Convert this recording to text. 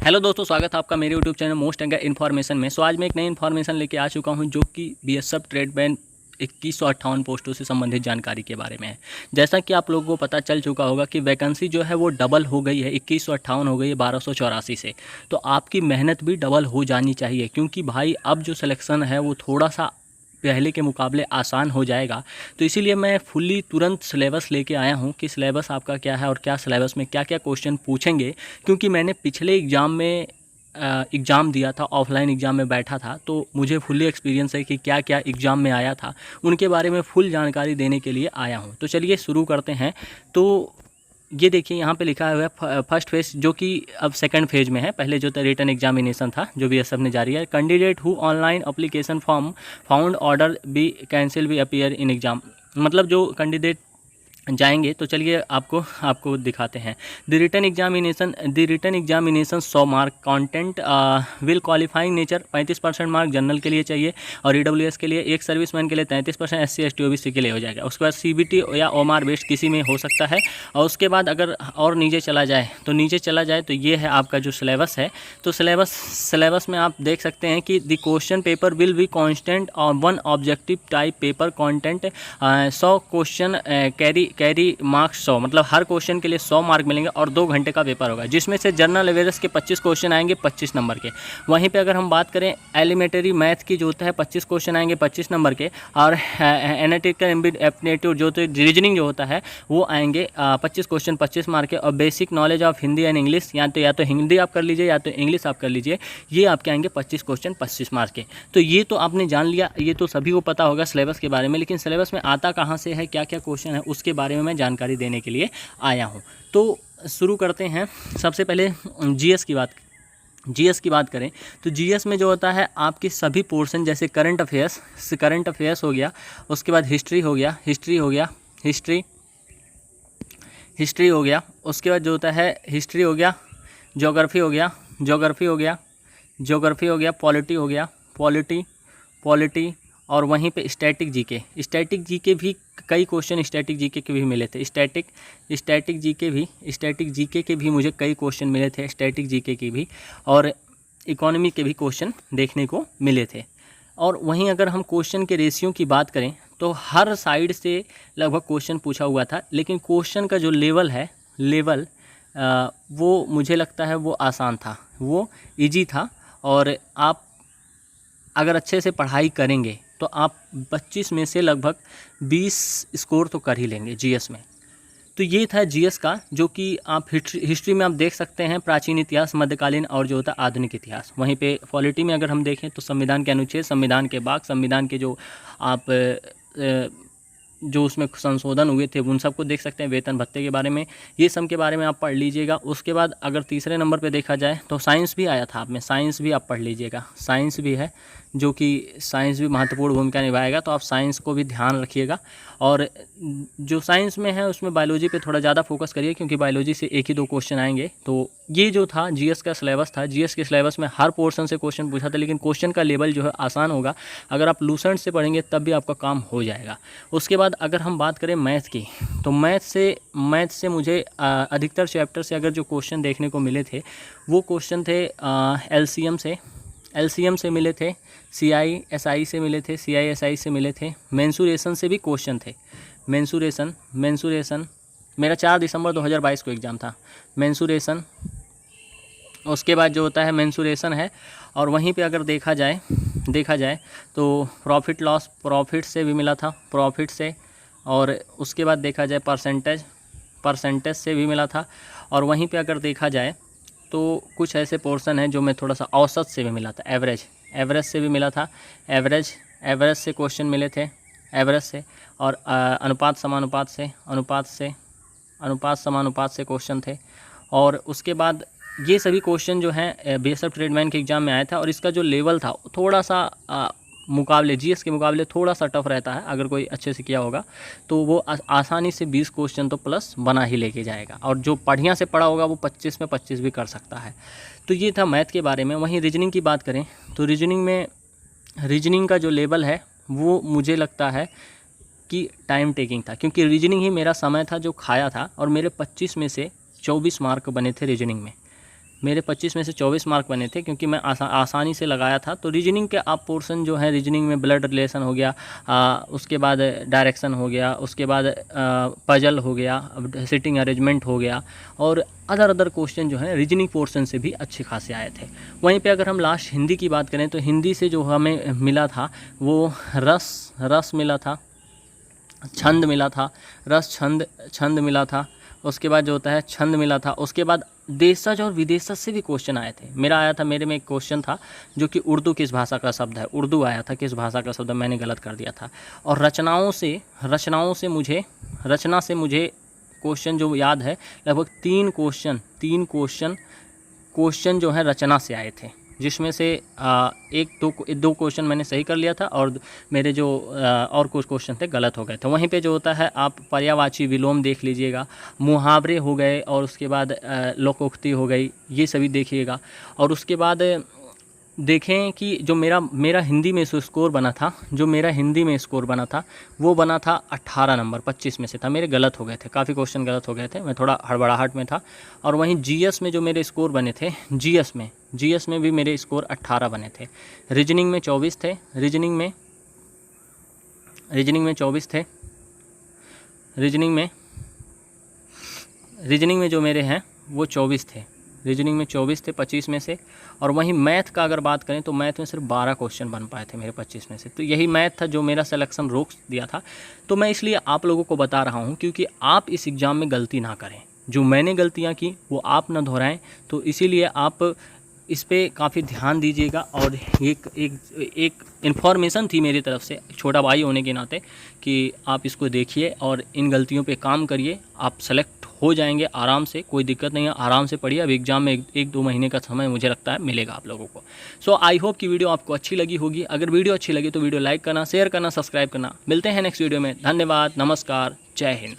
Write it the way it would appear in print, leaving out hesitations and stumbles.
Hello दोस्तों, स्वागत है आपका मेरे YouTube channel most anger information में। आज मैं एक नई इन्फॉर्मेशन लेके आ चुका हूं जो कि बीएसएफ ट्रेडमैन 2158 पोस्टों से संबंधित जानकारी के बारे में है। जैसा कि आप लोगों को पता चल चुका होगा कि वैकेंसी जो है वो डबल हो गई है, 2158 हो गई है 1284 से। तो आपकी मेहनत भी डबल हो जानी चाहिए, क्योंकि भाई अब जो सिलेक्शन है वो थोड़ा सा पहले के मुकाबले आसान हो जाएगा। तो इसीलिए मैं फुल्ली तुरंत सिलेबस लेके आया हूँ कि सिलेबस आपका क्या है और क्या सिलेबस में क्या क्या क्वेश्चन पूछेंगे। क्योंकि मैंने पिछले एग्ज़ाम में एग्ज़ाम दिया था, ऑफलाइन एग्ज़ाम में बैठा था, तो मुझे फुल्ली एक्सपीरियंस है कि क्या क्या एग्ज़ाम में आया था। उनके बारे में फुल जानकारी देने के लिए आया हूँ। तो चलिए शुरू करते हैं। तो ये देखिए यहाँ पे लिखा हुआ है फर्स्ट फेज, जो कि अब सेकंड फेज में है। पहले जो था रिटन एग्जामिनेशन था जो बीएसएफ ने जारी है। Candidate who online application form found order be cancel be appear in exam, मतलब जो कैंडिडेट जाएंगे। तो चलिए आपको दिखाते हैं। The written examination 100 mark, content will qualifying nature 35% mark general के लिए चाहिए और ईडब्ल्यूएस के लिए, एक सर्विसमैन के लिए 33%, एससी एसटी ओबीसी के लिए हो जाएगा। उसके बाद सीबीटी या ओमार बेस्ड किसी में हो सकता है। और उसके बाद अगर और नीचे चला जाए तो ये है आपका जो सिलेबस है। तो सिलेबस में आप देख सकते हैं कि the question paper will be constant और one objective type paper content 100 question carry marks 100, मतलब हर क्वेश्चन के लिए 100 मार्क मिलेंगे और 2 घंटे का पेपर होगा, जिसमें से जनरल अवेयरनेस के 25 क्वेश्चन आएंगे 25 नंबर के। वहीं पे अगर हम बात करें एलिमेंट्री मैथ की जो होता है 25 क्वेश्चन आएंगे 25 नंबर के, और एनालिटिकल एप्टीट्यूड जो होता है, रीजनिंग जो होता है वो आएंगे 25 क्वेश्चन 25 मार्क के। और basic knowledge of Hindi and English, या तो हिंदी आप कर लीजिए या तो इंग्लिश आप कर लीजिए, ये आपके आएंगे 25 क्वेश्चन 25 मार्क के। तो ये तो आपने जान लिया, ये तो सभी को पता होगा सिलेबस के बारे में। लेकिन सिलेबस में आता कहाँ से है, क्या क्या क्वेश्चन है, उसके बारे में मैं जानकारी देने के लिए आया हूँ। तो शुरू करते हैं। सबसे पहले जीएस की बात करें तो जीएस में जो होता है आपके सभी पोर्शन, जैसे करंट अफेयर्स हो गया, उसके बाद हिस्ट्री हो गया, उसके बाद जो होता है हिस्ट्री हो गया, ज्योग्राफी हो गया, पॉलिटी, और वहीं पे स्टैटिक जीके भी कई क्वेश्चन स्टैटिक जीके के भी मिले थे। स्टैटिक जीके के भी मुझे कई क्वेश्चन मिले थे, स्टैटिक जीके के भी, और इकोनॉमी के भी क्वेश्चन देखने को मिले थे। और वहीं अगर हम क्वेश्चन के रेशियो की बात करें तो हर साइड से लगभग क्वेश्चन पूछा हुआ था। लेकिन क्वेश्चन का जो लेवल वो मुझे लगता है वो आसान था, वो इजी था। और आप अगर अच्छे से पढ़ाई करेंगे तो आप 25 में से लगभग 20 स्कोर तो कर ही लेंगे जीएस में। तो ये था जीएस का, जो कि आप हिस्ट्री में आप देख सकते हैं प्राचीन इतिहास, मध्यकालीन और जो होता है आधुनिक इतिहास। वहीं पे पॉलिटी में अगर हम देखें तो संविधान के अनुच्छेद, संविधान के भाग, संविधान के जो आप जो उसमें संशोधन हुए थे उन सबको देख सकते हैं, वेतन भत्ते के बारे में, ये सब के बारे में आप पढ़ लीजिएगा। उसके बाद अगर तीसरे नंबर पे देखा जाए तो साइंस भी आया था, आप में साइंस भी आप पढ़ लीजिएगा। साइंस भी है, जो कि साइंस भी महत्वपूर्ण भूमिका निभाएगा, तो आप साइंस को भी ध्यान रखिएगा। और जो साइंस में है उसमें बायोलॉजी पे थोड़ा ज़्यादा फोकस करिए, क्योंकि बायोलॉजी से 1 ही 2 क्वेश्चन आएंगे। तो ये जो था जीएस का सिलेबस था। जीएस के सिलेबस में हर पोर्शन से क्वेश्चन पूछा था, लेकिन क्वेश्चन का लेवल जो है आसान होगा। अगर आप लूसेंट से पढ़ेंगे तब भी आपका काम हो जाएगा। उसके बाद अगर हम बात करें मैथ की, तो मैथ से मुझे अधिकतर चैप्टर से अगर जो क्वेश्चन देखने को मिले थे वो क्वेश्चन थे एलसीएम से मिले थे, सीआईएसआई से मिले थे, मेंसुरेशन से भी क्वेश्चन थे। मेंसुरेशन मेरा 4 दिसंबर 2022 को एग्ज़ाम था। मेंसुरेशन, उसके बाद जो होता है मेंसुरेशन है। और वहीं पे अगर देखा जाए तो प्रॉफिट से भी मिला था, प्रॉफिट से। और उसके बाद देखा जाए परसेंटेज से भी मिला था। और वहीं पे अगर देखा जाए तो कुछ ऐसे पोर्शन हैं जो मैं थोड़ा सा औसत से भी मिला था, एवरेज से भी मिला था। एवरेज से क्वेश्चन मिले थे, एवरेज से। और अनुपात समानुपात से क्वेश्चन थे। और उसके बाद ये सभी क्वेश्चन जो हैं बीएसएफ ट्रेडमैन के एग्ज़ाम में आया था। और इसका जो लेवल था थोड़ा सा मुकाबले जीएस के मुकाबले थोड़ा सा टफ रहता है। अगर कोई अच्छे से किया होगा तो वो आसानी से 20 क्वेश्चन तो प्लस बना ही लेके जाएगा। और जो बढ़िया से पढ़ा होगा वो 25 में 25 भी कर सकता है। तो ये था मैथ के बारे में। वहीं रीजनिंग की बात करें तो रीजनिंग का जो लेवल है वो मुझे लगता है कि टाइम टेकिंग था, क्योंकि रीजनिंग ही मेरा समय था जो खाया था। और मेरे 25 में से 24 मार्क बने थे रीजनिंग में। मेरे 25 में से 24 मार्क बने थे, क्योंकि मैं आसानी से लगाया था। तो रीजनिंग के आप पोर्शन जो है, रीजनिंग में ब्लड रिलेशन हो गया, उसके बाद डायरेक्शन हो गया, उसके बाद पजल हो गया, सिटिंग अरेंजमेंट हो गया, और अदर क्वेश्चन जो है रीजनिंग पोर्शन से भी अच्छे खासे आए थे। वहीं पे अगर हम लास्ट हिंदी की बात करें तो हिंदी से जो हमें मिला था वो रस मिला था, छंद मिला था, रस छंद मिला था, उसके बाद जो होता है छंद मिला था, उसके बाद देशज और विदेशज से भी क्वेश्चन आए थे। मेरे में एक क्वेश्चन था जो कि उर्दू किस भाषा का शब्द है, उर्दू आया था, किस भाषा का शब्द, मैंने गलत कर दिया था। और रचना से मुझे क्वेश्चन जो याद है, लगभग 3 क्वेश्चन जो है रचना से आए थे, जिसमें से दो क्वेश्चन मैंने सही कर लिया था, और मेरे जो और कुछ क्वेश्चन थे गलत हो गए थे। वहीं पे जो होता है आप पर्यायवाची विलोम देख लीजिएगा, मुहावरे हो गए, और उसके बाद लोकोक्ति हो गई, ये सभी देखिएगा। और उसके बाद देखें कि जो मेरा हिंदी में स्कोर बना था, वो बना था 18 नंबर, 25 में से था। मेरे गलत हो गए थे, काफ़ी क्वेश्चन गलत हो गए थे, मैं थोड़ा हड़बड़ाहट में था। और वहीं जीएस में जो मेरे स्कोर बने थे, जीएस में भी मेरे स्कोर 18 बने थे। रीजनिंग में 24 थे, रीजनिंग में 24 थे, रीजनिंग में जो मेरे हैं वो 24 थे, रीजनिंग में 24 थे 25 में से। और वहीं मैथ का अगर बात करें तो मैथ में सिर्फ 12 क्वेश्चन बन पाए थे मेरे 25 में से। तो यही मैथ था जो मेरा सिलेक्शन रोक दिया था। तो मैं इसलिए आप लोगों को बता रहा हूं क्योंकि आप इस एग्ज़ाम में गलती ना करें, जो मैंने गलतियां की वो आप ना दोहराएं। तो इसीलिए आप इस पे काफ़ी ध्यान दीजिएगा। और एक इन्फॉर्मेशन थी मेरी तरफ से, छोटा भाई होने के नाते, कि आप इसको देखिए और इन गलतियों पे काम करिए, आप सेलेक्ट हो जाएंगे आराम से, कोई दिक्कत नहीं है, आराम से पढ़िए। अब एग्ज़ाम में 1-2 महीने का समय मुझे लगता है मिलेगा आप लोगों को। सो आई होप कि वीडियो आपको अच्छी लगी होगी। अगर वीडियो अच्छी लगी तो वीडियो लाइक करना, शेयर करना, सब्सक्राइब करना। मिलते हैं नेक्स्ट वीडियो में। धन्यवाद, नमस्कार, जय हिंद।